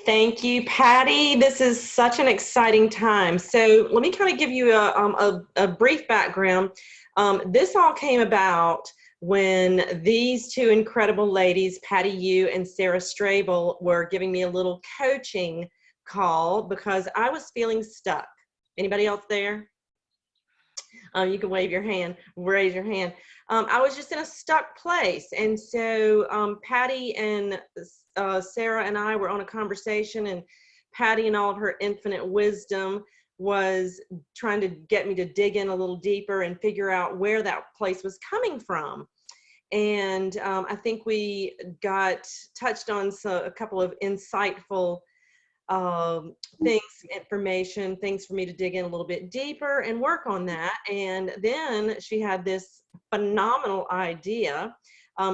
Thank you, Patty. This is such an exciting time. So let me kind of give you a brief background. This all came about when these two incredible ladies, Patty Yu and Sarah Strable, were giving me a little coaching call because I was feeling stuck. Anybody else there? You can wave your hand, raise your hand. I was just in a stuck place. And so Patty and Sarah and I were on a conversation, and Patty, in all of her infinite wisdom, was trying to get me to dig in a little deeper and figure out where that place was coming from. And I think we got touched on a couple of insightful things, information, things for me to dig in a little bit deeper and work on that. And then she had this phenomenal idea.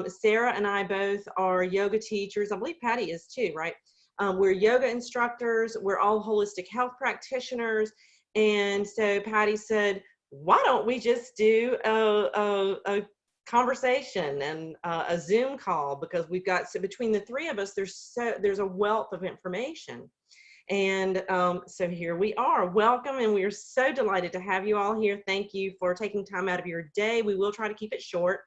Sarah and I both are yoga teachers. I believe Patty is too, right? We're yoga instructors. We're all holistic health practitioners. And so Patty said, why don't we just do a conversation and a Zoom call, because we've got, so between the three of us, there's a wealth of information. And so here we are. Welcome, and we are so delighted to have you all here. Thank you for taking time out of your day. We will try to keep it short.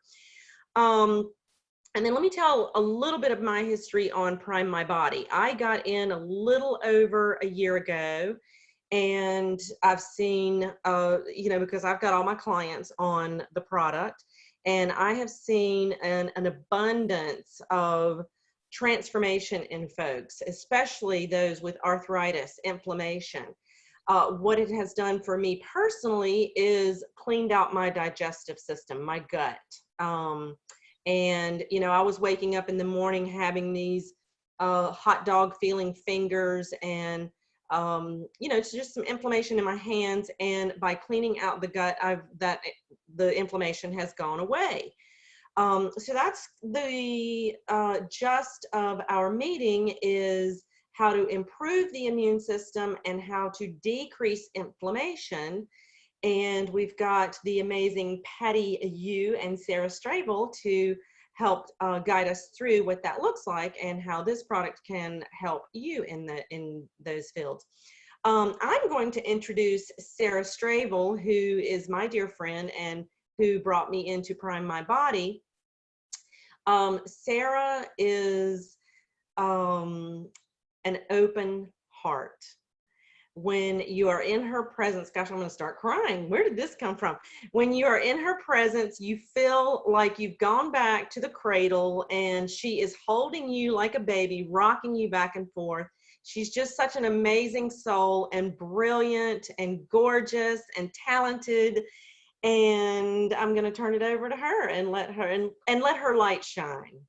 And then let me tell a little bit of my history on Prime My Body. I got in a little over a year ago, and I've seen, because I've got all my clients on the product, and I have seen an abundance of transformation in folks, especially those with arthritis, inflammation. What it has done for me personally is cleaned out my digestive system, my gut. And, I was waking up in the morning having these hot dog feeling fingers, and, it's just some inflammation in my hands. And by cleaning out the gut, the inflammation has gone away. So that's the gist of our meeting, is how to improve the immune system and how to decrease inflammation. And we've got the amazing Patty Yu and Sarah Strable to help guide us through what that looks like and how this product can help you in those fields. I'm going to introduce Sarah Strable, who is my dear friend and who brought me into Prime My Body. Sarah is an open heart. When you are in her presence, gosh, I'm going to start crying. Where did this come from? When you are in her presence, you feel like you've gone back to the cradle, and she is holding you like a baby, rocking you back and forth. She's just such an amazing soul, and brilliant and gorgeous and talented. And I'm going to turn it over to her and let her light shine.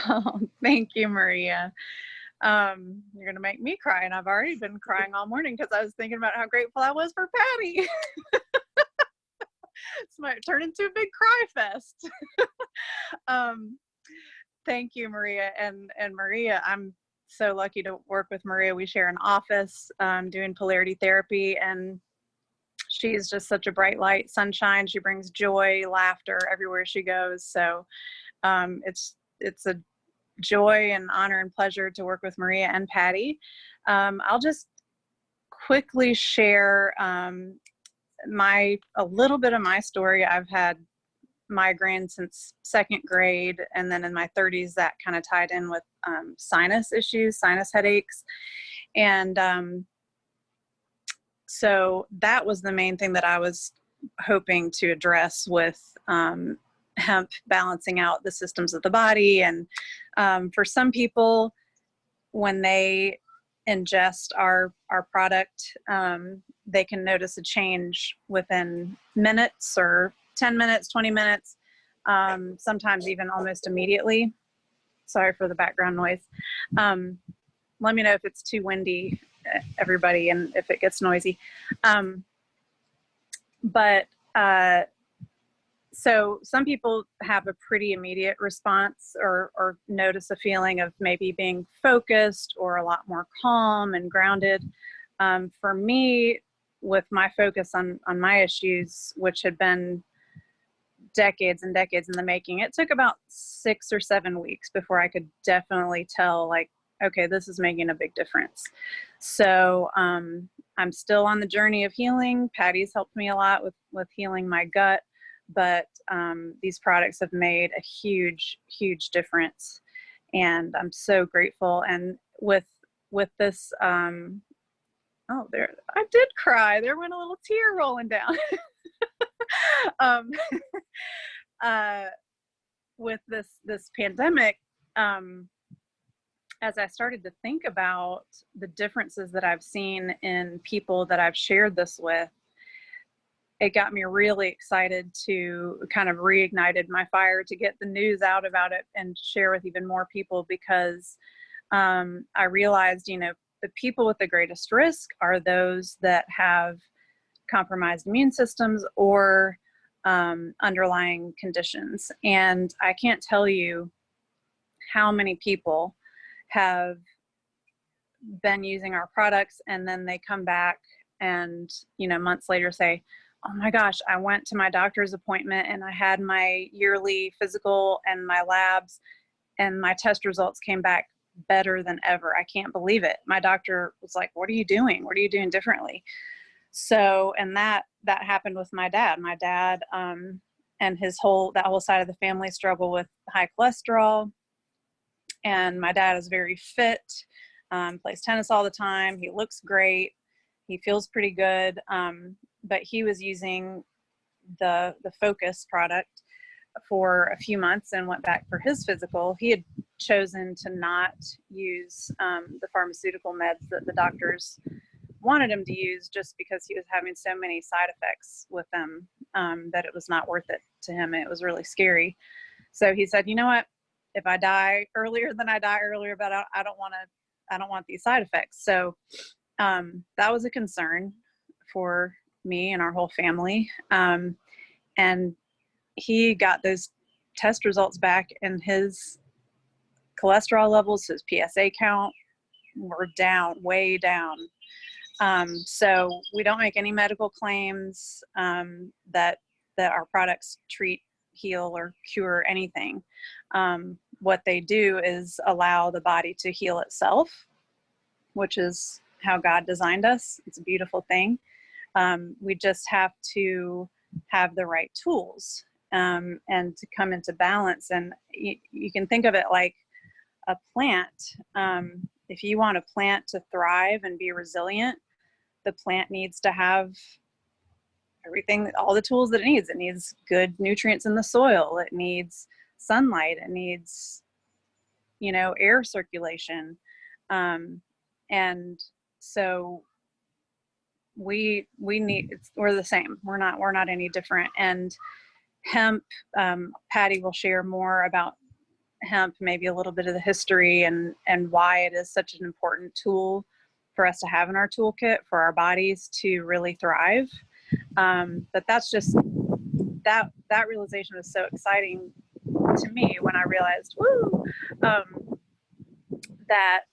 Oh, thank you, Maria. You're going to make me cry, and I've already been crying all morning because I was thinking about how grateful I was for Patty. This might turn into a big cry fest. Thank you, Maria. And Maria, I'm so lucky to work with Maria. We share an office doing polarity therapy, and she's just such a bright light, sunshine. She brings joy, laughter everywhere she goes. So it's a joy and honor and pleasure to work with Maria and Patty. I'll just quickly share a little bit of my story. I've had migraine since second grade, and then in my 30s that kind of tied in with sinus issues, sinus headaches. And so that was the main thing that I was hoping to address with hemp, balancing out the systems of the body. And for some people, when they ingest our product, they can notice a change within minutes, or 10 minutes, 20 minutes, sometimes even almost immediately. Sorry for the background noise. Let me know if it's too windy, everybody, and if it gets noisy. So some people have a pretty immediate response, or notice a feeling of maybe being focused or a lot more calm and grounded. For me, with my focus on my issues, which had been decades and decades in the making, it took about 6 or 7 weeks before I could definitely tell, like, okay, this is making a big difference. So I'm still on the journey of healing. Patty's helped me a lot with healing my gut, but these products have made a huge, huge difference. And I'm so grateful. And with this, oh, there, I did cry. There went a little tear rolling down. um, uh, with this pandemic, as I started to think about the differences that I've seen in people that I've shared this with, it got me really excited to kind of reignited my fire to get the news out about it and share with even more people, because I realized, you know, the people with the greatest risk are those that have compromised immune systems or underlying conditions. And I can't tell you how many people have been using our products and then they come back and, you know, months later say, oh my gosh, I went to my doctor's appointment and I had my yearly physical and my labs and my test results came back better than ever. I can't believe it. My doctor was like, what are you doing? What are you doing differently? So, and that happened with my dad. My dad and that whole side of the family struggle with high cholesterol. And my dad is very fit, plays tennis all the time. He looks great. He feels pretty good. But he was using the Focus product for a few months and went back for his physical. He had chosen to not use the pharmaceutical meds that the doctors wanted him to use, just because he was having so many side effects with them that it was not worth it to him. It was really scary. So he said, you know what, if I die earlier than I die earlier, but I don't want these side effects. So that was a concern for me and our whole family. And he got those test results back and his cholesterol levels, his PSA count were down, way down. So we don't make any medical claims that our products treat, heal, or cure anything. What they do is allow the body to heal itself, which is how God designed us. It's a beautiful thing. We just have to have the right tools and to come into balance. And you can think of it like a plant. If you want a plant to thrive and be resilient, the plant needs to have everything, all the tools that it needs. It needs good nutrients in the soil. It needs sunlight. It needs, you know, air circulation. And so we're the same. We're not any different. And hemp, Patty will share more about hemp, maybe a little bit of the history and why it is such an important tool for us to have in our toolkit for our bodies to really thrive. But that's just, that realization was so exciting to me when I realized, that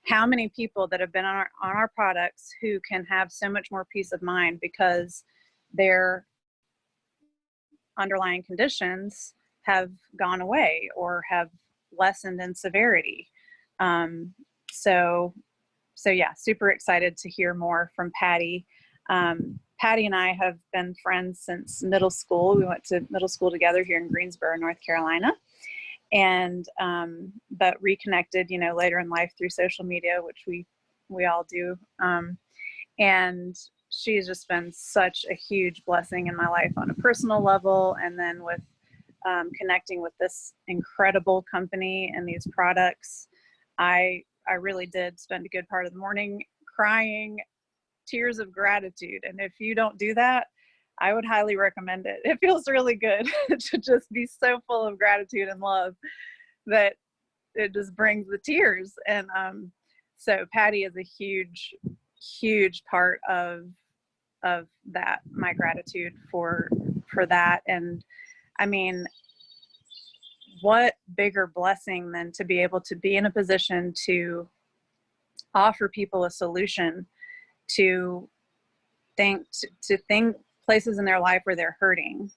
how many people that have been on our products who can have so much more peace of mind because their underlying conditions have gone away or have lessened in severity. So yeah, super excited to hear more from Patty. Patty and I have been friends since middle school. We went to middle school together here in Greensboro, North Carolina, and but reconnected, you know, later in life through social media, which we all do. And she's just been such a huge blessing in my life on a personal level, and then with connecting with this incredible company and these products, I really did spend a good part of the morning crying tears of gratitude. And if you don't do that, I would highly recommend it. It feels really good to just be so full of gratitude and love that it just brings the tears. And so Patty is a huge, huge part of that, my gratitude for that. And I mean, what bigger blessing than to be able to be in a position to offer people a solution to think places in their life where they're hurting.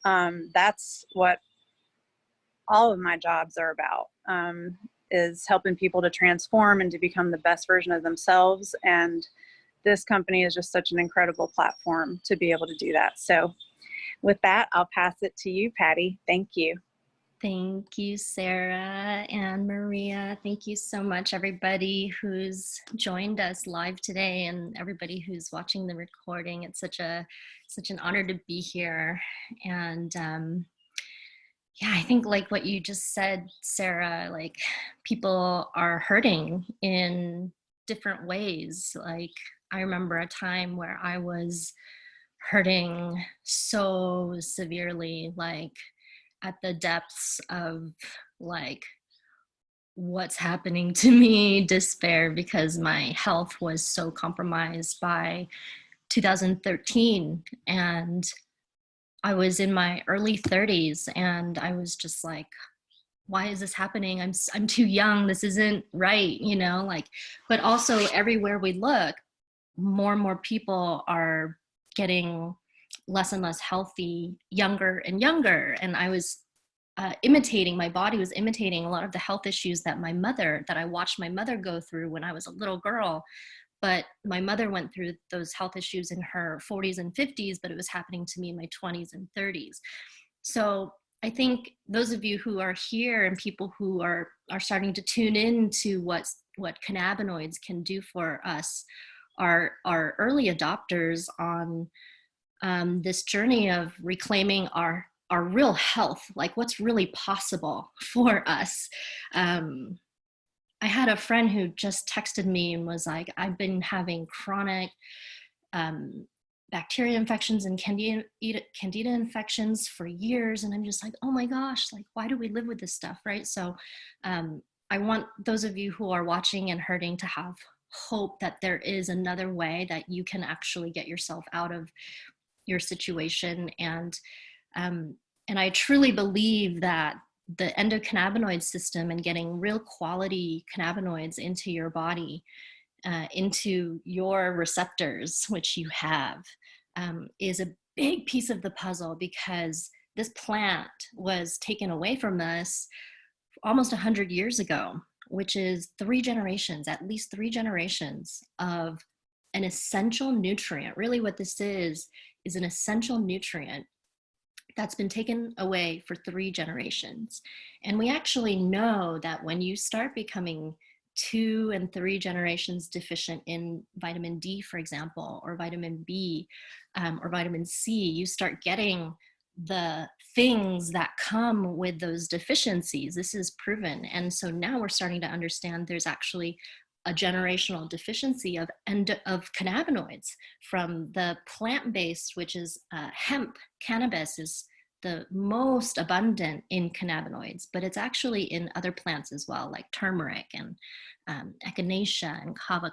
That's what all of my jobs are about. is helping people to transform and to become the best version of themselves. And this company is just such an incredible platform to be able to do that. So with that, I'll pass it to you, Patty. Thank you. Thank you, Sarah and Maria. Thank you so much, everybody who's joined us live today and everybody who's watching the recording. It's such an honor to be here. And yeah, I think like what you just said, Sarah, like people are hurting in different ways. Like I remember a time where I was hurting so severely, like at the depths of like what's happening to me, despair, because my health was so compromised by 2013. And I was in my early 30s and I was just like, why is this happening? I'm too young. This isn't right, you know, like, but also everywhere we look, more and more people are getting less and less healthy, younger and younger. And I was imitating, my body was imitating a lot of the health issues that I watched my mother go through when I was a little girl. But my mother went through those health issues in her 40s and 50s, but it was happening to me in my 20s and 30s. So I think those of you who are here and people who are starting to tune in to what cannabinoids can do for us are early adopters on this journey of reclaiming our real health, like what's really possible for us. I had a friend who just texted me and was like, I've been having chronic bacteria infections and candida infections for years. And I'm just like, oh my gosh, like, why do we live with this stuff, right? So I want those of you who are watching and hurting to have hope that there is another way that you can actually get yourself out of your situation. And I truly believe that the endocannabinoid system and getting real quality cannabinoids into your body, into your receptors, which you have, is a big piece of the puzzle, because this plant was taken away from us almost 100 years ago, which is at least three generations of an essential nutrient. Really what this is an essential nutrient that's been taken away for 3 generations. And we actually know that when you start becoming 2 and 3 generations deficient in vitamin D, for example, or vitamin B, or vitamin C, you start getting the things that come with those deficiencies. This is proven. And so now we're starting to understand there's actually a generational deficiency of cannabinoids from the plant-based, which is hemp. Cannabis is the most abundant in cannabinoids, but it's actually in other plants as well, like turmeric and echinacea and kava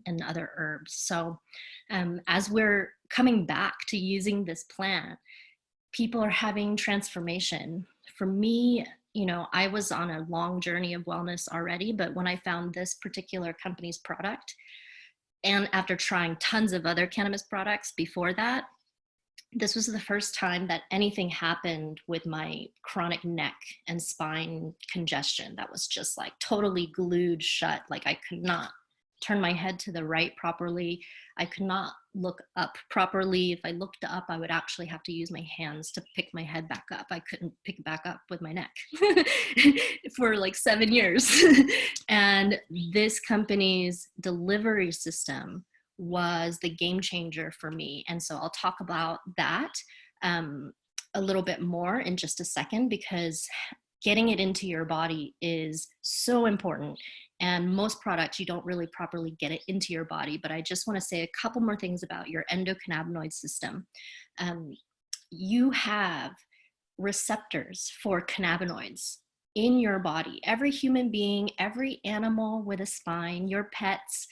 and other herbs. So as we're coming back to using this plant, people are having transformation. For me, you know, I was on a long journey of wellness already, but when I found this particular company's product, and after trying tons of other cannabis products before that, this was the first time that anything happened with my chronic neck and spine congestion that was just like totally glued shut. Like I could not turn my head to the right properly. I could not look up properly. If I looked up, I would actually have to use my hands to pick my head back up. I couldn't pick it back up with my neck for like 7 years. And this company's delivery system was the game changer for me. And so I'll talk about that a little bit more in just a second, because getting it into your body is so important. And most products, you don't really properly get it into your body. But I just want to say a couple more things about your endocannabinoid system. You have receptors for cannabinoids in your body. Every human being, every animal with a spine, your pets,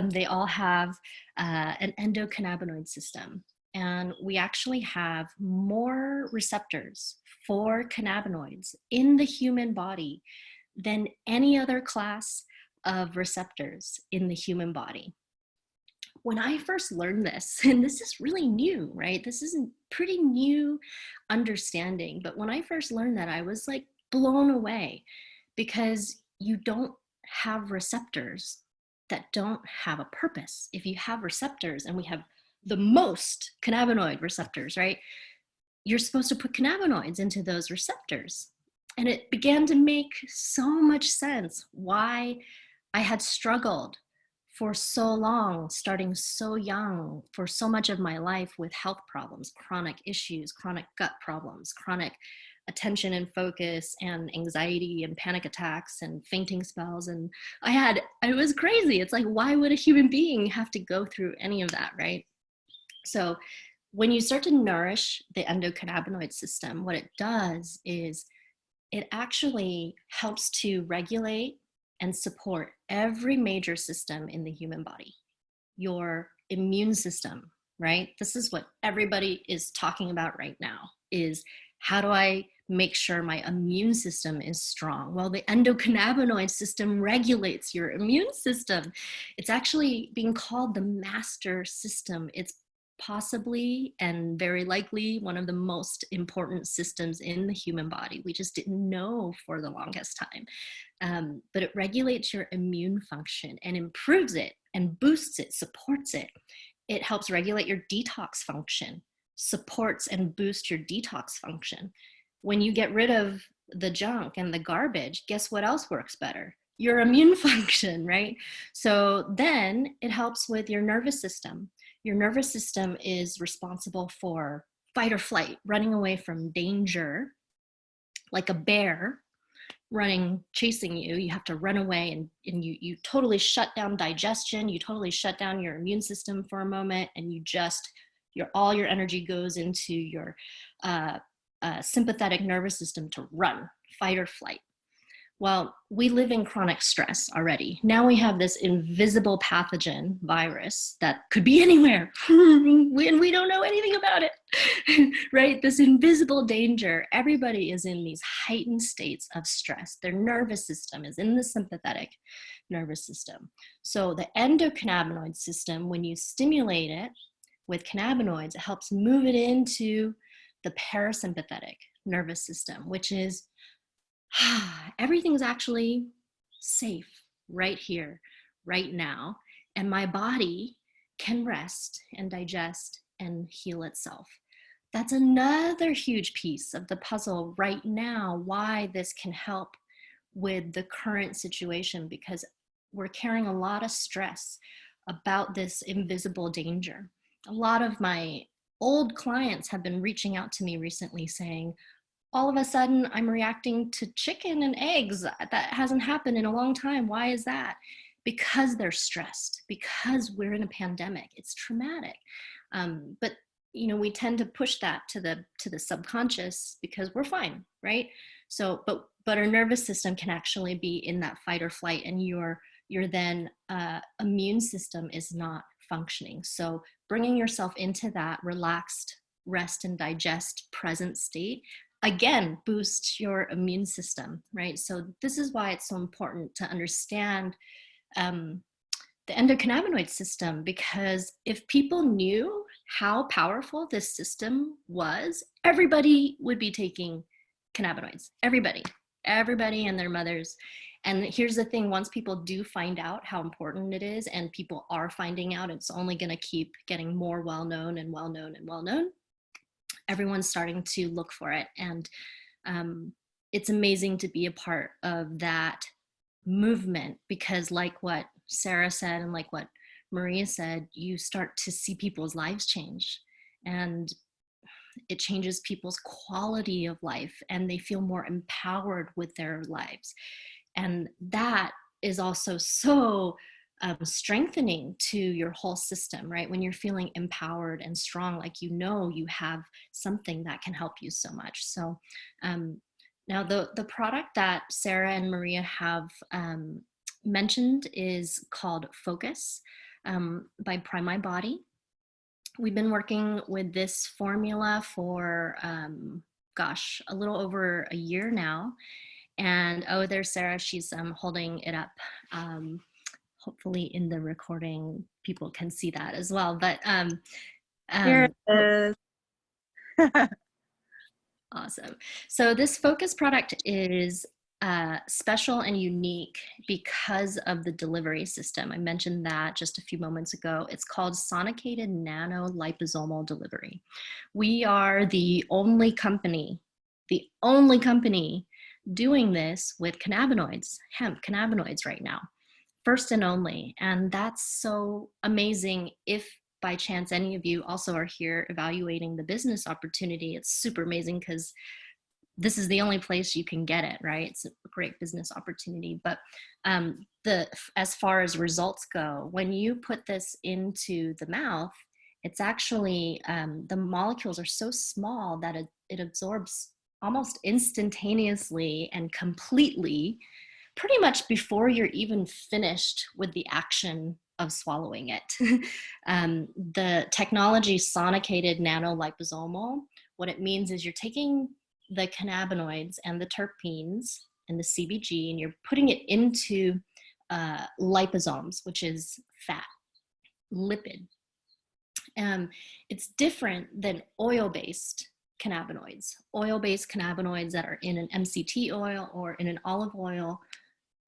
they all have an endocannabinoid system. And we actually have more receptors for cannabinoids in the human body than any other class of receptors in the human body. When I first learned this, and this is really new, right? This is a pretty new understanding, but when I first learned that, I was like blown away, because you don't have receptors that don't have a purpose. If you have receptors, and we have the most cannabinoid receptors, right? You're supposed to put cannabinoids into those receptors. And it began to make so much sense why I had struggled for so long, starting so young, for so much of my life with health problems, chronic issues, chronic gut problems, chronic attention and focus and anxiety and panic attacks and fainting spells. And it was crazy. It's like, why would a human being have to go through any of that, right? So when you start to nourish the endocannabinoid system, what it does is it actually helps to regulate and support every major system in the human body. Your immune system, right? This is what everybody is talking about right now, is how do I make sure my immune system is strong? Well, the endocannabinoid system regulates your immune system. It's actually being called the master system. It's possibly and very likely one of the most important systems in the human body. We just didn't know for the longest time. But it regulates your immune function and improves it and boosts it, supports it. It helps regulate your detox function, supports and boosts your detox function. When you get rid of the junk and the garbage, guess what else works better? Your immune function, right? So then it helps with your nervous system. Your nervous system is responsible for fight or flight, running away from danger, like a bear chasing you. You have to run away, and you totally shut down digestion. You totally shut down your immune system for a moment, and all your energy goes into your sympathetic nervous system to run, fight or flight. Well, we live in chronic stress already. Now we have this invisible pathogen virus that could be anywhere, and we don't know anything about it, right? This invisible danger. Everybody is in these heightened states of stress. Their nervous system is in the sympathetic nervous system. So the endocannabinoid system, when you stimulate it with cannabinoids, it helps move it into the parasympathetic nervous system, which is everything's actually safe right here, right now, and my body can rest and digest and heal itself. That's another huge piece of the puzzle right now, why this can help with the current situation, because we're carrying a lot of stress about this invisible danger. A lot of my old clients have been reaching out to me recently saying, all of a sudden I'm reacting to chicken and eggs. That hasn't happened in a long time. Why is that? Because they're stressed, because we're in a pandemic. It's traumatic. But we tend to push that to the subconscious because we're fine, right? So, but our nervous system can actually be in that fight or flight, and your then immune system is not functioning. So bringing yourself into that relaxed rest and digest present state again boosts your immune system, right? So this is why it's so important to understand the endocannabinoid system, because if people knew how powerful this system was, everybody would be taking cannabinoids. Everybody and their mothers. And here's the thing, once people do find out how important it is, and people are finding out, it's only going to keep getting more well-known and well-known and well-known. Everyone's starting to look for it. And it's amazing to be a part of that movement, because like what Sarah said and like what Maria said, you start to see people's lives change, and it changes people's quality of life, and they feel more empowered with their lives. And that is also so strengthening to your whole system, right? When you're feeling empowered and strong, like you have something that can help you so much. So now the product that Sarah and Maria have mentioned is called Focus by Prime My Body. We've been working with this formula for, a little over a year now. And there's Sarah, she's holding it up. Hopefully in the recording, people can see that as well. But here it is. Awesome. So this Focus product is special and unique because of the delivery system. I mentioned that just a few moments ago. It's called sonicated nanoliposomal delivery. We are the only company doing this with cannabinoids, hemp cannabinoids right now. First and only. And that's so amazing. If by chance any of you also are here evaluating the business opportunity, it's super amazing because this is the only place you can get it, right? It's a great business opportunity. But as far as results go, when you put this into the mouth, it's actually, the molecules are so small that it absorbs almost instantaneously and completely, pretty much before you're even finished with the action of swallowing it. The technology sonicated nanoliposomal, what it means is you're taking the cannabinoids and the terpenes and the CBG, and you're putting it into liposomes, which is fat, lipid. It's different than oil-based cannabinoids. Oil-based cannabinoids that are in an MCT oil or in an olive oil,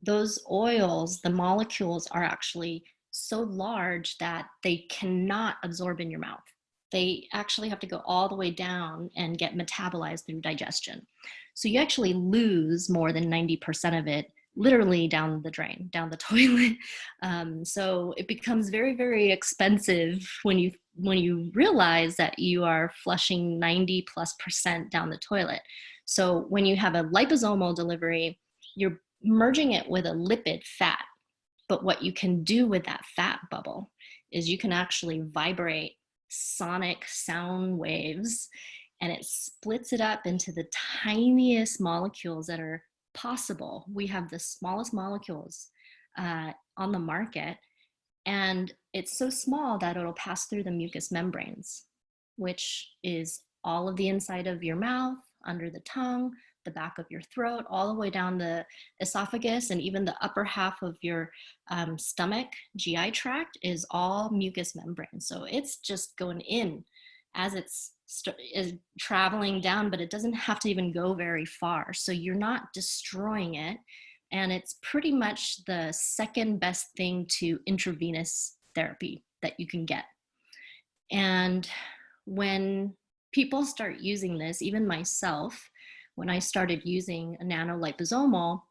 those oils, the molecules are actually so large that they cannot absorb in your mouth. They actually have to go all the way down and get metabolized through digestion. So you actually lose more than 90% of it literally down the drain, down the toilet. So it becomes very, very expensive when you realize that you are flushing 90+% down the toilet. So when you have a liposomal delivery, you're merging it with a lipid fat. But what you can do with that fat bubble is you can actually vibrate sonic sound waves, and it splits it up into the tiniest molecules that are possible. We have the smallest molecules on the market, and it's so small that it'll pass through the mucous membranes, which is all of the inside of your mouth, under the tongue, the back of your throat, all the way down the esophagus, and even the upper half of your stomach, GI tract, is all mucous membrane. So it's just going in as it's is traveling down, but it doesn't have to even go very far. So you're not destroying it. And it's pretty much the second best thing to intravenous therapy that you can get. And when people start using this, even myself, when I started using a nanoliposomal,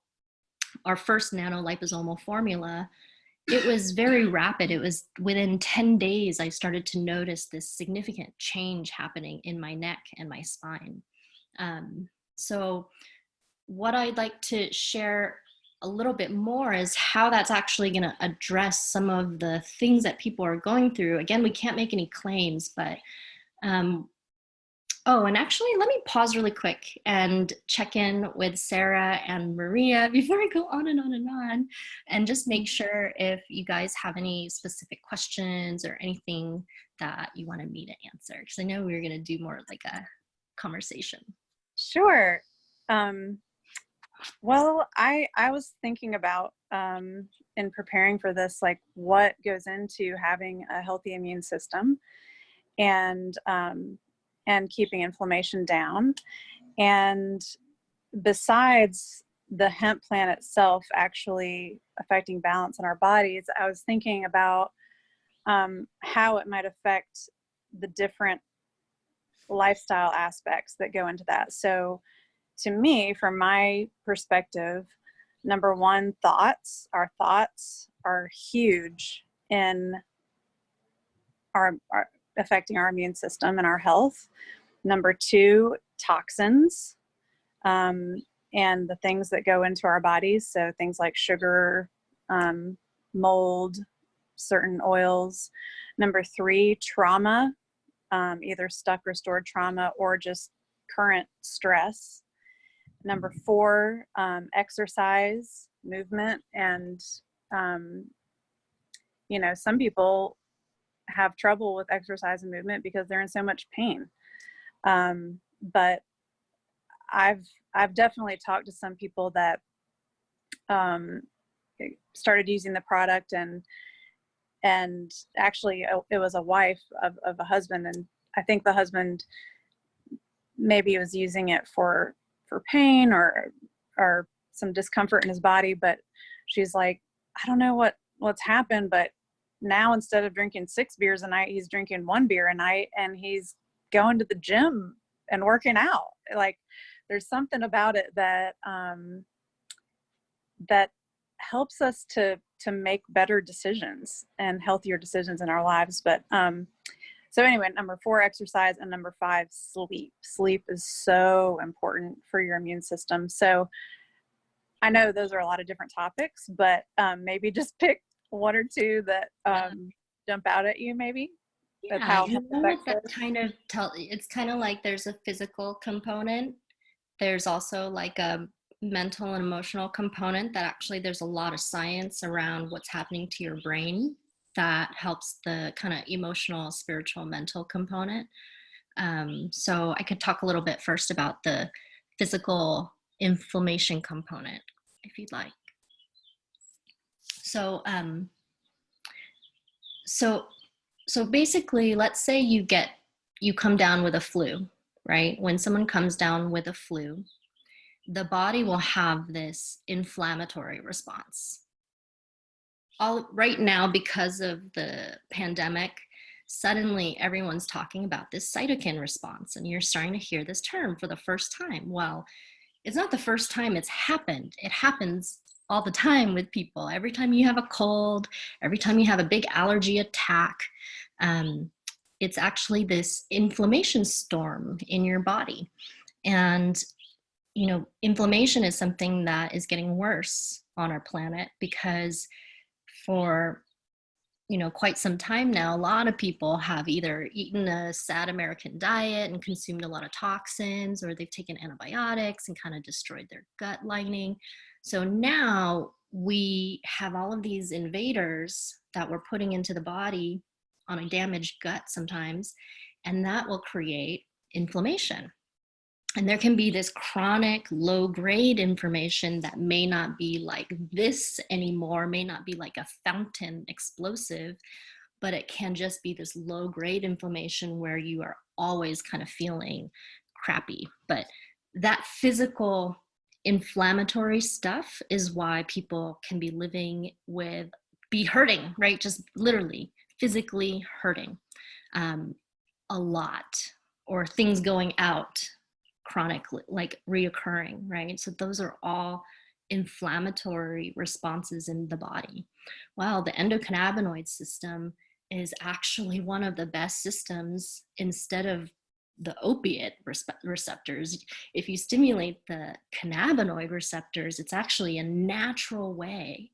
our first nanoliposomal formula, it was very rapid. It was within 10 days, I started to notice this significant change happening in my neck and my spine. So what I'd like to share a little bit more is how that's actually going to address some of the things that people are going through. Again, we can't make any claims, but oh, and actually, let me pause really quick and check in with Sarah and Maria before I go on and on and on, and just make sure if you guys have any specific questions or anything that you wanted me to answer, because I know we were going to do more like a conversation. Sure. Well, I was thinking about in preparing for this, like what goes into having a healthy immune system and keeping inflammation down. And besides the hemp plant itself actually affecting balance in our bodies, I was thinking about how it might affect the different lifestyle aspects that go into that. So to me, from my perspective, number one, thoughts. Our thoughts are huge in our affecting our immune system and our health. Number two, toxins, and the things that go into our bodies. So things like sugar, mold, certain oils. Number three, trauma, either stuck or stored trauma or just current stress. Number four, exercise, movement, and some people have trouble with exercise and movement because they're in so much pain. But I've definitely talked to some people that started using the product, and actually it was a wife of a husband, and I think the husband maybe was using it for pain or some discomfort in his body, but she's like, I don't know what's happened, but now instead of drinking 6 beers a night, he's drinking 1 beer a night, and he's going to the gym and working out. Like, there's something about it that that helps us to make better decisions and healthier decisions in our lives. But so anyway, number 4, exercise, and number 5, sleep. Sleep is so important for your immune system. So I know those are a lot of different topics, but maybe just pick 1 or 2 that jump out at you, maybe. Yeah, you know what that kind of it's kind of like there's a physical component. There's also like a mental and emotional component that actually there's a lot of science around what's happening to your brain that helps the kind of emotional, spiritual, mental component. So I could talk a little bit first about the physical inflammation component, if you'd like. So, so basically, let's say you come down with a flu, right? When someone comes down with a flu, the body will have this inflammatory response. Right now, because of the pandemic, suddenly everyone's talking about this cytokine response, and you're starting to hear this term for the first time. Well, it's not the first time it's happened. It happens all the time with people. Every time you have a cold, every time you have a big allergy attack, it's actually this inflammation storm in your body. And you know, inflammation is something that is getting worse on our planet because for, you know, quite some time now, a lot of people have either eaten a sad American diet and consumed a lot of toxins, or they've taken antibiotics and kind of destroyed their gut lining. So now we have all of these invaders that we're putting into the body on a damaged gut sometimes, and that will create inflammation. And there can be this chronic low-grade inflammation that may not be like this anymore, may not be like a fountain explosive, but it can just be this low-grade inflammation where you are always kind of feeling crappy. But that physical inflammatory stuff is why people can be be hurting, right? Just literally physically hurting a lot, or things going out chronically, like reoccurring, right? So those are all inflammatory responses in the body. Well, the endocannabinoid system is actually one of the best systems instead of the opiate receptors. If you stimulate the cannabinoid receptors, it's actually a natural way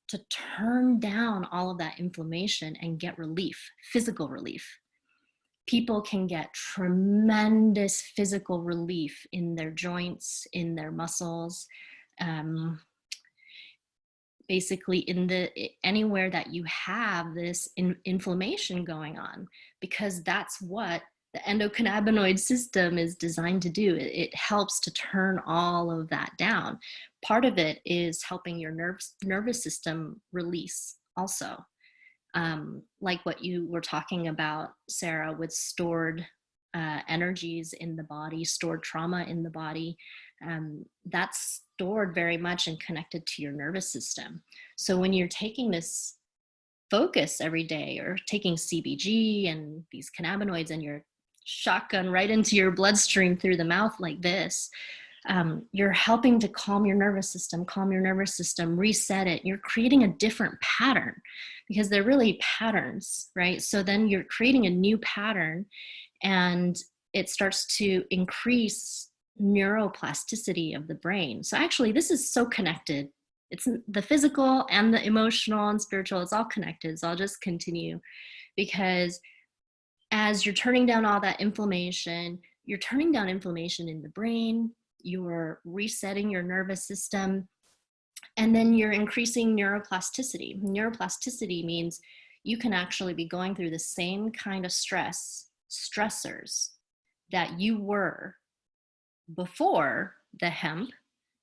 to turn down all of that inflammation and get relief, physical relief. People can get tremendous physical relief in their joints, in their muscles, basically anywhere that you have this inflammation going on, because that's what the endocannabinoid system is designed to do. It helps to turn all of that down. Part of it is helping your nervous system release also. Like what you were talking about, Sarah, with stored energies in the body, stored trauma in the body, that's stored very much and connected to your nervous system. So when you're taking this focus every day, or taking CBG and these cannabinoids, and you're shotgun right into your bloodstream through the mouth like this, you're helping to calm your nervous system, reset it. You're creating a different pattern, because they're really patterns, right? So then you're creating a new pattern, and it starts to increase neuroplasticity of the brain. So actually, this is so connected. It's the physical and the emotional and spiritual, it's all connected. So I'll just continue, because as you're turning down all that inflammation, you're turning down inflammation in the brain, you're resetting your nervous system, and then you're increasing neuroplasticity. Neuroplasticity means you can actually be going through the same kind of stressors that you were before the hemp,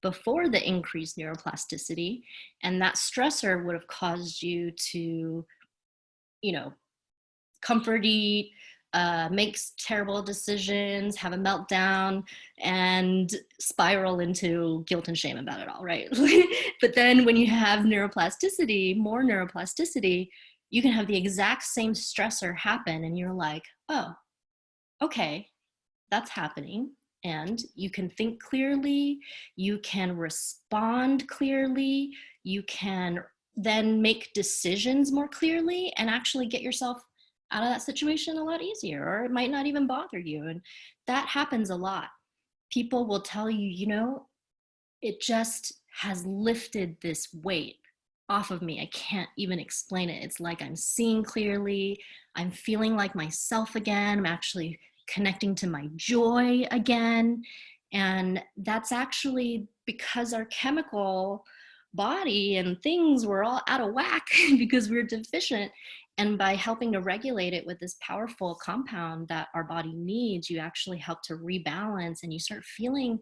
before the increased neuroplasticity, and that stressor would have caused you to, you know, comfort eat, makes terrible decisions, have a meltdown, and spiral into guilt and shame about it all, right? But then when you have neuroplasticity, more neuroplasticity, you can have the exact same stressor happen and you're like, oh, okay, that's happening. And you can think clearly, you can respond clearly, you can then make decisions more clearly and actually get yourself out of that situation a lot easier, or it might not even bother you. And that happens a lot. People will tell you, you know, it just has lifted this weight off of me. I can't even explain it. It's like I'm seeing clearly. I'm feeling like myself again. I'm actually connecting to my joy again. And that's actually because our chemical body and things were all out of whack because we're deficient. And by helping to regulate it with this powerful compound that our body needs, you actually help to rebalance and you start feeling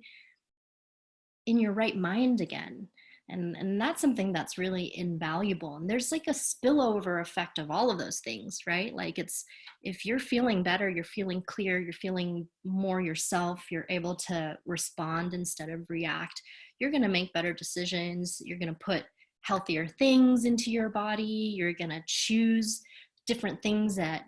in your right mind again. And that's something that's really invaluable. And there's like a spillover effect of all of those things, right? Like it's, if you're feeling better, you're feeling clear, you're feeling more yourself, you're able to respond instead of react, you're going to make better decisions, you're going to put healthier things into your body, you're going to choose different things that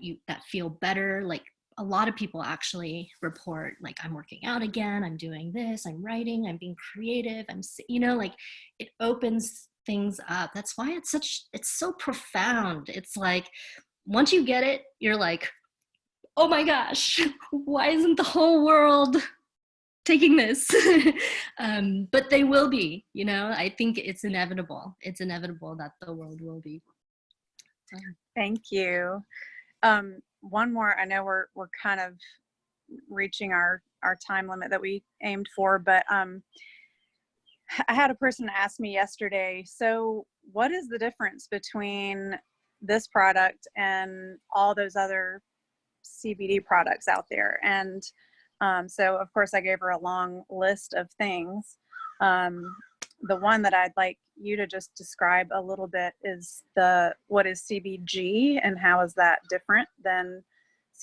feel better. Like a lot of people actually report like, I'm working out again, I'm doing this, I'm writing, I'm being creative, I'm, you know, like it opens things up. That's why it's so profound. It's like, once you get it, you're like, oh my gosh, why isn't the whole world taking this? But they will be, you know, I think it's inevitable. It's inevitable that the world will be. Thank you. One more, I know we're kind of reaching our time limit that we aimed for, but I had a person ask me yesterday, so what is the difference between this product and all those other CBD products out there? And so of course I gave her a long list of things. The one that I'd like you to just describe a little bit is what is CBG and how is that different than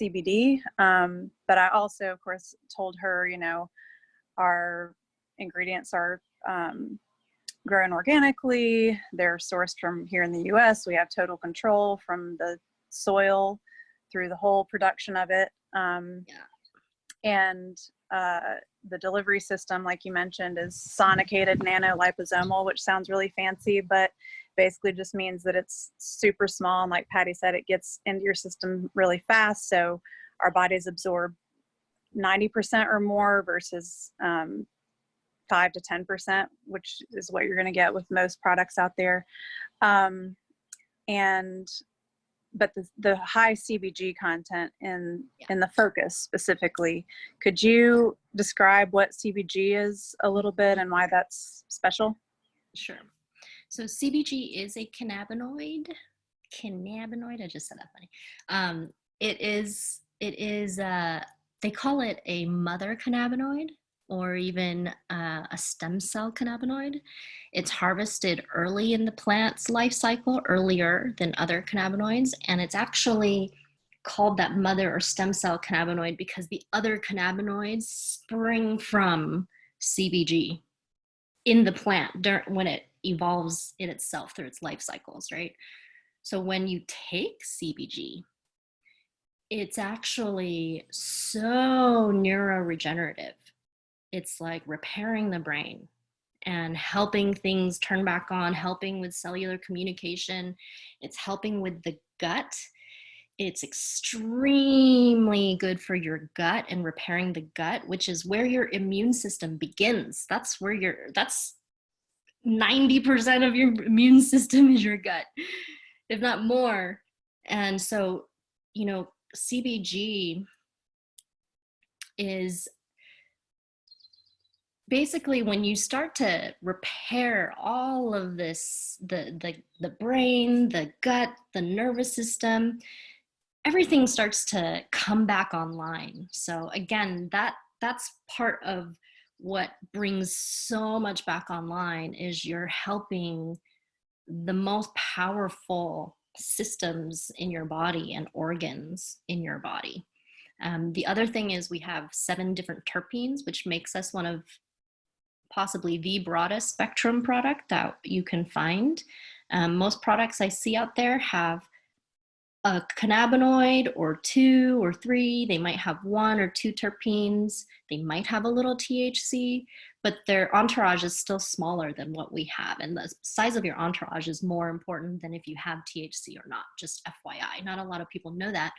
CBD? But I also, of course, told her, you know, our ingredients are grown organically. They're sourced from here in the US. We have total control from the soil through the whole production of it. And the delivery system, like you mentioned, is sonicated nanoliposomal, which sounds really fancy, but basically just means that it's super small. And like Patty said, it gets into your system really fast. So our bodies absorb 90% or more versus 5 to 10%, which is what you're going to get with most products out there. But the high CBG content in the focus specifically, could you describe what CBG is a little bit and why that's special? Sure. So CBG is a cannabinoid. I just said that funny. It is, they call it a mother cannabinoid or even a stem cell cannabinoid. It's harvested early in the plant's life cycle, earlier than other cannabinoids, and it's actually called that mother or stem cell cannabinoid because the other cannabinoids spring from CBG in the plant when it evolves in itself through its life cycles, right? So when you take CBG, it's actually so neuroregenerative. It's like repairing the brain and helping things turn back on, helping with cellular communication. It's helping with the gut. It's extremely good for your gut and repairing the gut, which is where your immune system begins. That's 90% of your immune system is your gut, if not more. And so, you know, CBG is basically when you start to repair all of this, the brain, the gut, the nervous system, everything starts to come back online. So again, that's part of what brings so much back online is you're helping the most powerful systems in your body and organs in your body. The other thing is we have 7 different terpenes, which makes us one of possibly the broadest spectrum product that you can find. Most products I see out there have a cannabinoid or 2 or 3. They might have 1 or 2 terpenes. They might have a little THC, but their entourage is still smaller than what we have. And the size of your entourage is more important than if you have THC or not, just FYI. Not a lot of people know that,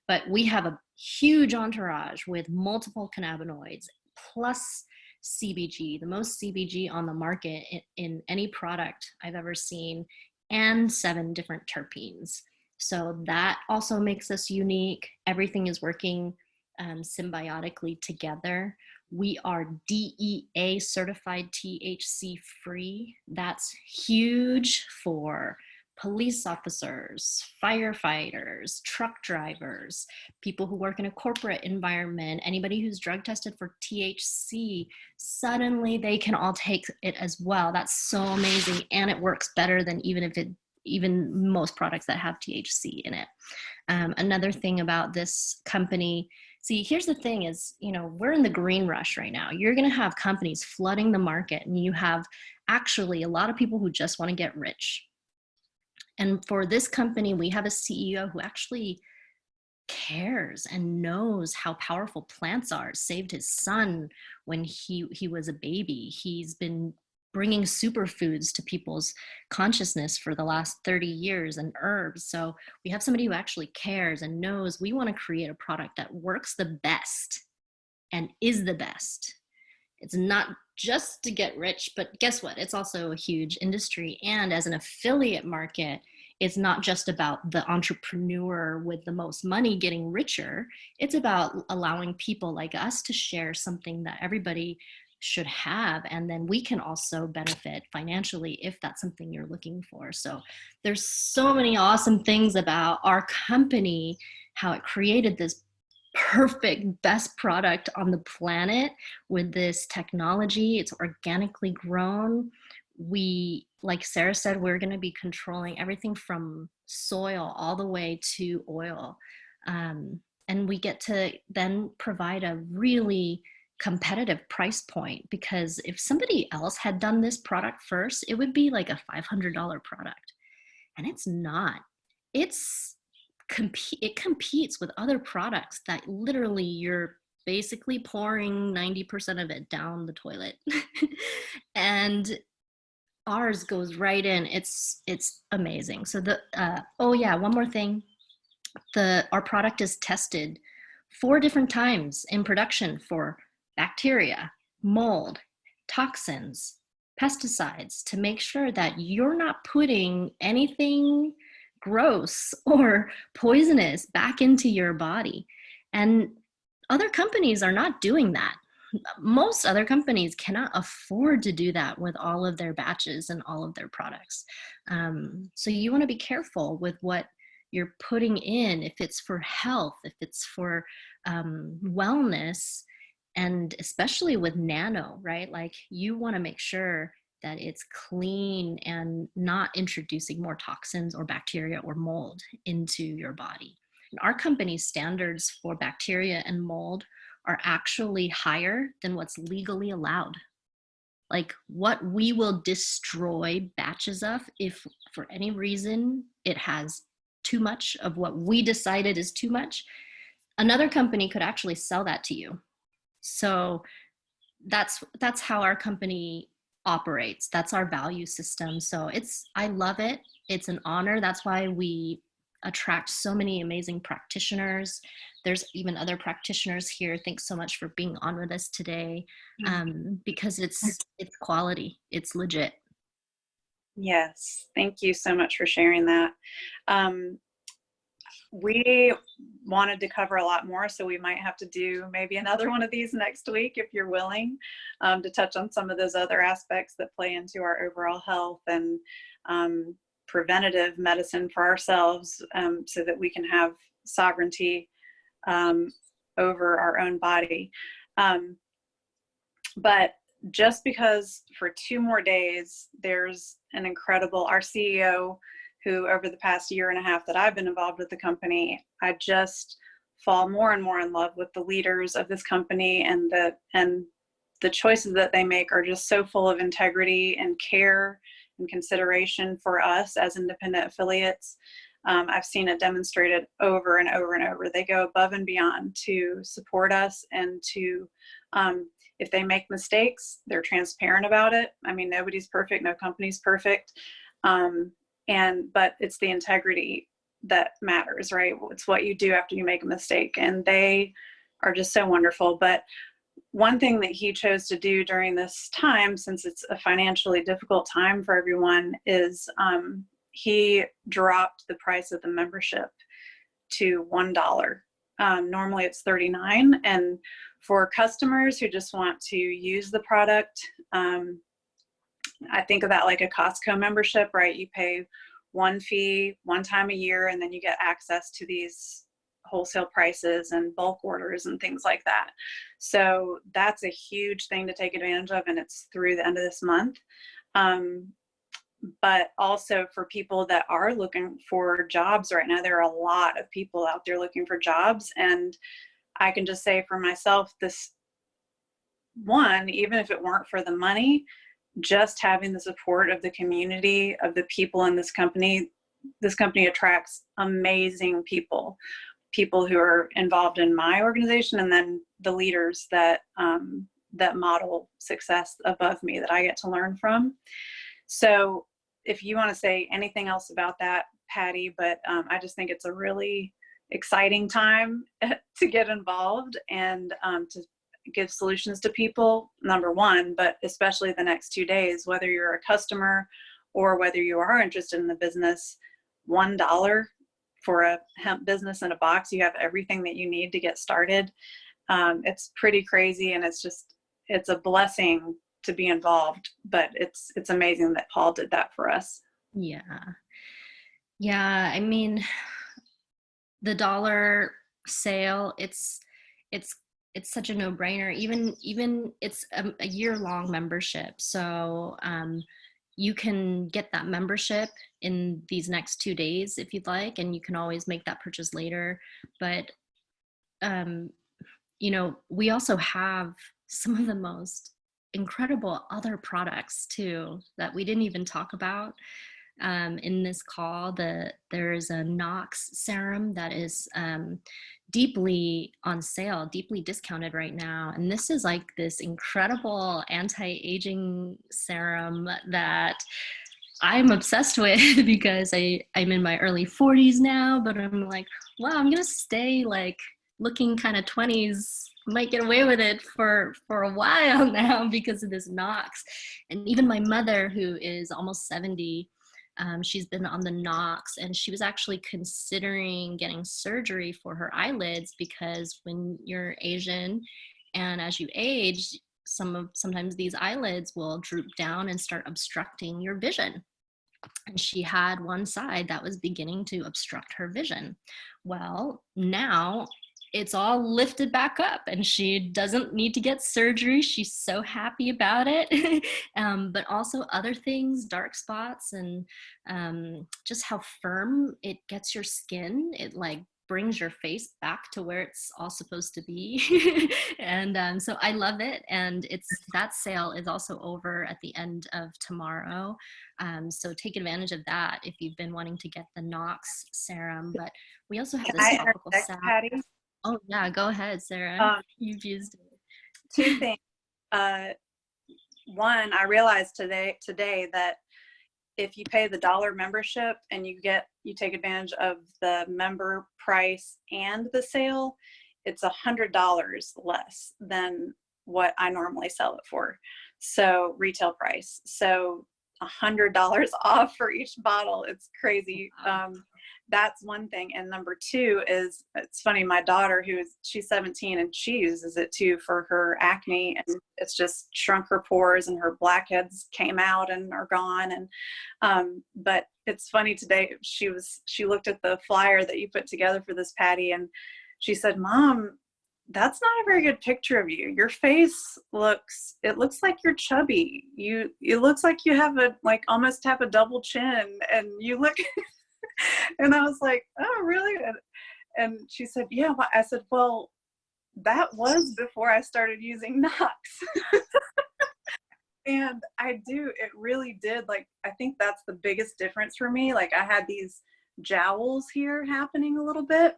but we have a huge entourage with multiple cannabinoids plus CBG, the most CBG on the market in any product I've ever seen, and 7 different terpenes. So that also makes us unique. Everything is working symbiotically together. We are DEA certified THC free. That's huge for police officers, firefighters, truck drivers, people who work in a corporate environment, anybody who's drug tested for THC, suddenly they can all take it as well. That's so amazing. And it works better than even most products that have THC in it. Another thing about this company, see, here's the thing is, we're in the green rush right now. You're going to have companies flooding the market, and you have actually a lot of people who just want to get rich. And for this company, we have a CEO who actually cares and knows how powerful plants are. Saved his son when he was a baby. He's been bringing superfoods to people's consciousness for the last 30 years and herbs. So we have somebody who actually cares and knows we want to create a product that works the best and is the best. It's not just to get rich, but guess what? It's also a huge industry. And as an affiliate market, it's not just about the entrepreneur with the most money getting richer. It's about allowing people like us to share something that everybody should have, and then we can also benefit financially if that's something you're looking for. So there's so many awesome things about our company, how it created this perfect best product on the planet with this technology. It's organically grown. We, like Sarah said, we're going to be controlling everything from soil all the way to oil, and we get to then provide a really competitive price point, because if somebody else had done this product first, it would be like a $500 product, and it's not. It competes with other products that literally you're basically pouring 90% of it down the toilet and ours goes right in. It's amazing. So oh yeah, one more thing. Our product is tested 4 different times in production for bacteria, mold, toxins, pesticides, to make sure that you're not putting anything gross or poisonous back into your body. And other companies are not doing that. Most other companies cannot afford to do that with all of their batches and all of their products. So you want to be careful with what you're putting in, if it's for health, if it's for wellness, and especially with nano, right? Like, you want to make sure that it's clean and not introducing more toxins or bacteria or mold into your body. And our company's standards for bacteria and mold are actually higher than what's legally allowed. Like, what we will destroy batches of if for any reason it has too much of what we decided is too much, another company could actually sell that to you. So that's how our company operates. That's our value system. So I love it. It's an honor. That's why we attract so many amazing practitioners. There's even other practitioners here. Thanks so much for being on with us today, because it's quality. It's legit. Yes, thank you so much for sharing that. We wanted to cover a lot more, so we might have to do maybe another one of these next week if you're willing, to touch on some of those other aspects that play into our overall health and preventative medicine for ourselves, so that we can have sovereignty over our own body. But just because for 2 more days, there's our CEO, who over the past 1.5 years that I've been involved with the company, I just fall more and more in love with the leaders of this company, and the choices that they make are just so full of integrity and care and consideration for us as independent affiliates. I've seen it demonstrated over and over and over. They go above and beyond to support us, and to, if they make mistakes, they're transparent about it. I mean, nobody's perfect, no company's perfect. But it's the integrity that matters, right? It's what you do after you make a mistake, and they are just so wonderful. But one thing that he chose to do during this time, since it's a financially difficult time for everyone, is he dropped the price of the membership to $1. Normally it's $39. And for customers who just want to use the product, I think of that like a Costco membership, right? You pay one fee one time a year, and then you get access to these wholesale prices and bulk orders and things like that. So that's a huge thing to take advantage of, and it's through the end of this month. But also for people that are looking for jobs right now, there are a lot of people out there looking for jobs. And I can just say for myself, this one, even if it weren't for the money, just having the support of the community, of the people in this company attracts amazing people who are involved in my organization, and then the leaders that model success above me that I get to learn from. So if you want to say anything else about that, Patty, but I just think it's a really exciting time to get involved and to give solutions to people, number one, but especially the next 2 days, whether you're a customer or whether you are interested in the business, $1 for a hemp business in a box, you have everything that you need to get started. It's pretty crazy, and it's a blessing to be involved, but it's amazing that Paul did that for us. Yeah. I mean, the $1 sale, it's such a no-brainer. Even it's a year-long membership, so you can get that membership in these next 2 days if you'd like, and you can always make that purchase later. But we also have some of the most incredible other products too that we didn't even talk about in this call. There's a Nox serum that is deeply on sale, deeply discounted right now. And this is like this incredible anti-aging serum that I'm obsessed with because I'm in my early 40s now, but I'm like, wow, I'm gonna stay like looking kind of 20s, might get away with it for a while now because of this Nox. And even my mother, who is almost 70, she's been on the Nox, and she was actually considering getting surgery for her eyelids because when you're Asian and as you age, sometimes these eyelids will droop down and start obstructing your vision. And she had one side that was beginning to obstruct her vision. Well, now it's all lifted back up and she doesn't need to get surgery. She's so happy about it. But also other things, dark spots, and just how firm it gets your skin. It like brings your face back to where it's all supposed to be. And so I love it. And that sale is also over at the end of tomorrow. So take advantage of that if you've been wanting to get the Nox serum. But we also have this topical salve. Patty? Oh yeah, go ahead, Sarah. You've used it. 2 things. One, I realized today that if you pay the $1 membership and you take advantage of the member price and the sale, it's $100 less than what I normally sell it for. So retail price. So $100 off for each bottle. It's crazy. That's one thing. And number 2 is, it's funny, my daughter, she's 17 and she uses it too for her acne, and it's just shrunk her pores and her blackheads came out and are gone. And but it's funny, today she looked at the flyer that you put together for this, Patty, and she said, "Mom, that's not a very good picture of you. Your face looks like you're chubby. It looks like you have almost have a double chin, and you look." And I was like, "Oh, really?" And she said, yeah. I said, well, that was before I started using Knox. And it really did. Like, I think that's the biggest difference for me. Like, I had these jowls here happening a little bit,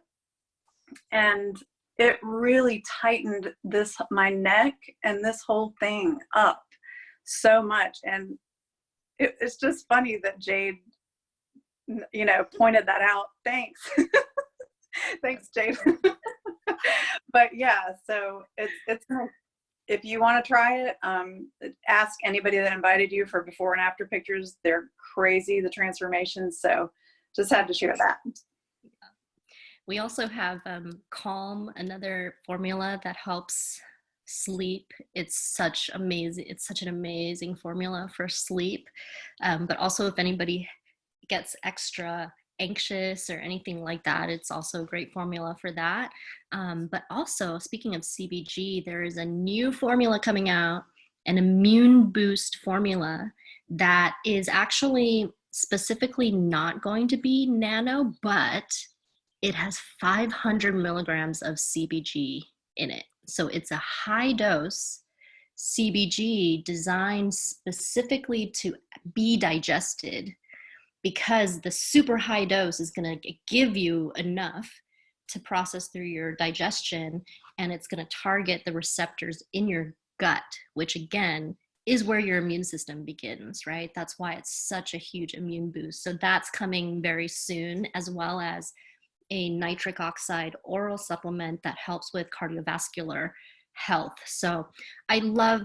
and it really tightened my neck and this whole thing up so much. And it's just funny that Jade, pointed that out. Thanks. Thanks, Jade. But yeah, so it's if you want to try it, ask anybody that invited you for before and after pictures. They're crazy, the transformations. So just had to share that. We also have Calm, another formula that helps sleep. It's such an amazing formula for sleep. But also, if anybody gets extra anxious or anything like that, it's also a great formula for that. But also, speaking of CBG, there is a new formula coming out, an immune boost formula that is actually specifically not going to be nano, but it has 500 milligrams of CBG in it. So it's a high dose CBG designed specifically to be digested, because the super high dose is going to give you enough to process through your digestion, and it's going to target the receptors in your gut, which again is where your immune system begins, right? That's why it's such a huge immune boost. So that's coming very soon, as well as a nitric oxide oral supplement that helps with cardiovascular health. So I love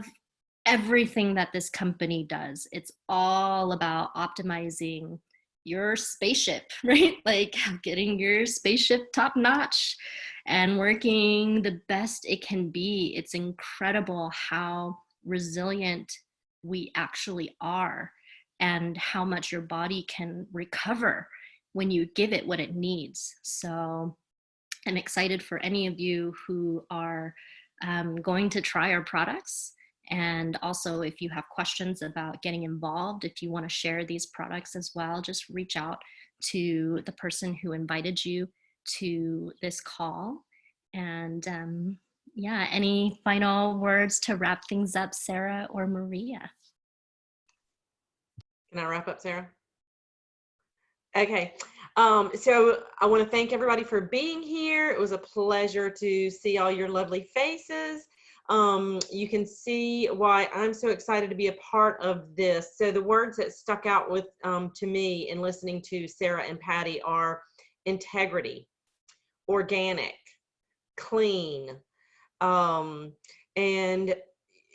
everything that this company does. It's all about optimizing your spaceship, right? Like getting your spaceship top notch and working the best it can be. It's incredible how resilient we actually are and how much your body can recover when you give it what it needs. So I'm excited for any of you who are going to try our products. And also, if you have questions about getting involved, if you want to share these products as well, just reach out to the person who invited you to this call. And yeah, any final words to wrap things up, Sarah or Maria? Can I wrap up, Sarah? Okay. So I want to thank everybody for being here. It was a pleasure to see all your lovely faces. You can see why I'm so excited to be a part of this. So the words that stuck out with to me in listening to Sarah and Patty are integrity, organic, clean, and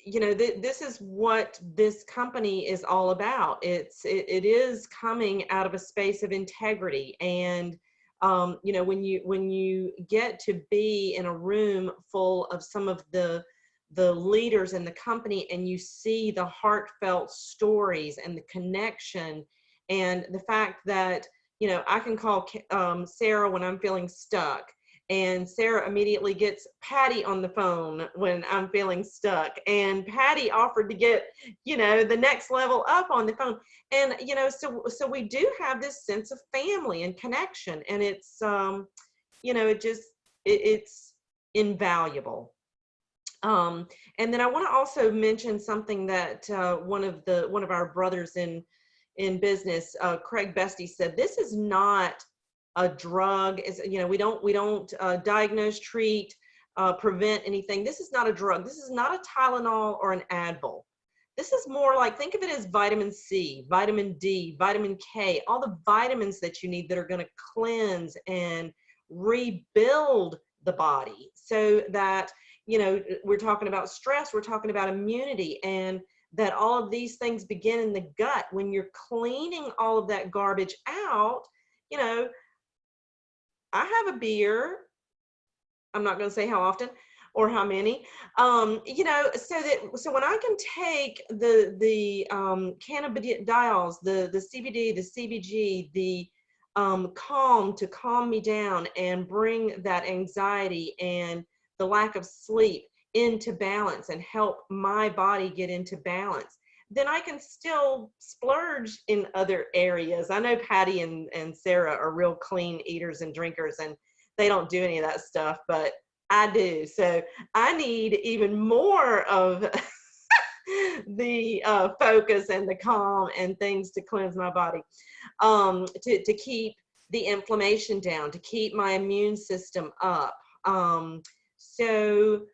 this is what this company is all about. It is coming out of a space of integrity, and when you get to be in a room full of some of the leaders in the company, and you see the heartfelt stories and the connection, and the fact that I can call Sarah when I'm feeling stuck, and Sarah immediately gets Patty on the phone when I'm feeling stuck. And Patty offered to get, the next level up on the phone. And, so we do have this sense of family and connection. And it's, it's invaluable. And then I want to also mention something that one of our brothers in business, Craig Bestie, said. This is not a drug. Is we don't diagnose, treat, prevent anything. This is not a drug. This is not a Tylenol or an Advil. This is more like, think of it as vitamin C, vitamin D, vitamin K, all the vitamins that you need that are going to cleanse and rebuild the body, so that we're talking about stress, we're talking about immunity, and that all of these things begin in the gut. When you're cleaning all of that garbage out, I have a beer. I'm not going to say how often or how many, so when I can take the cannabinoids, the CBD, the CBG, the Calm to calm me down and bring that anxiety and the lack of sleep into balance and help my body get into balance, then I can still splurge in other areas. I know Patty and Sarah are real clean eaters and drinkers, and they don't do any of that stuff, but I do. So I need even more of the focus and the calm and things to cleanse my body, to keep the inflammation down, to keep my immune system up. So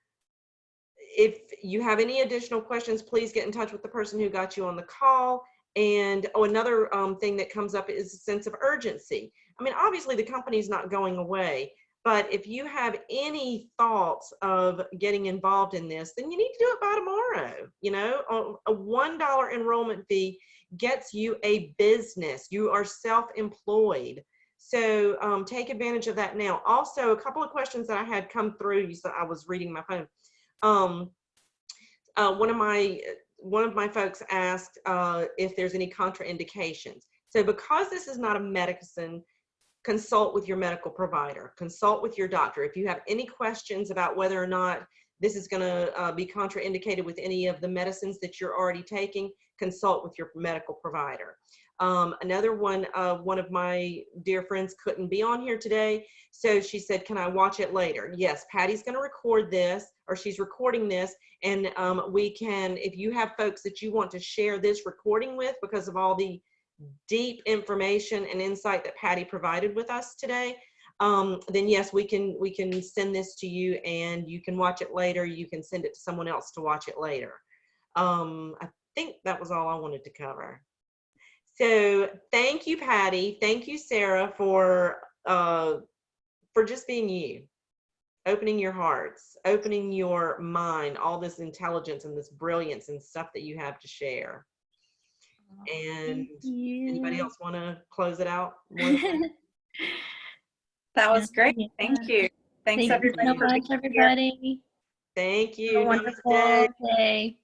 if you have any additional questions, please get in touch with the person who got you on the call. And another thing that comes up is a sense of urgency. I mean, obviously the company's not going away, but if you have any thoughts of getting involved in this, then you need to do it by tomorrow. You know, a $1 enrollment fee gets you a business. You are self-employed. So take advantage of that now. Also, a couple of questions that I had come through. So I was reading my phone. One of my folks asked if there's any contraindications. So because this is not a medicine, consult with your medical provider, consult with your doctor. If you have any questions about whether or not this is going to be contraindicated with any of the medicines that you're already taking, consult with your medical provider. Another one of my dear friends couldn't be on here today, so she said, can I watch it later? Yes, Patty's going to record this, or she's recording this, and we can, if you have folks that you want to share this recording with because of all the deep information and insight that Patty provided with us today, then yes, we can send this to you and you can watch it later. You can send it to someone else to watch it later. I think that was all I wanted to cover. So thank you, Patty. Thank you, Sarah, for just being you, opening your hearts, opening your mind, all this intelligence and this brilliance and stuff that you have to share. And anybody else want to close it out? That was great. Thank you. Thanks everybody. Thank you so much, everybody. Thank you. Have a wonderful day.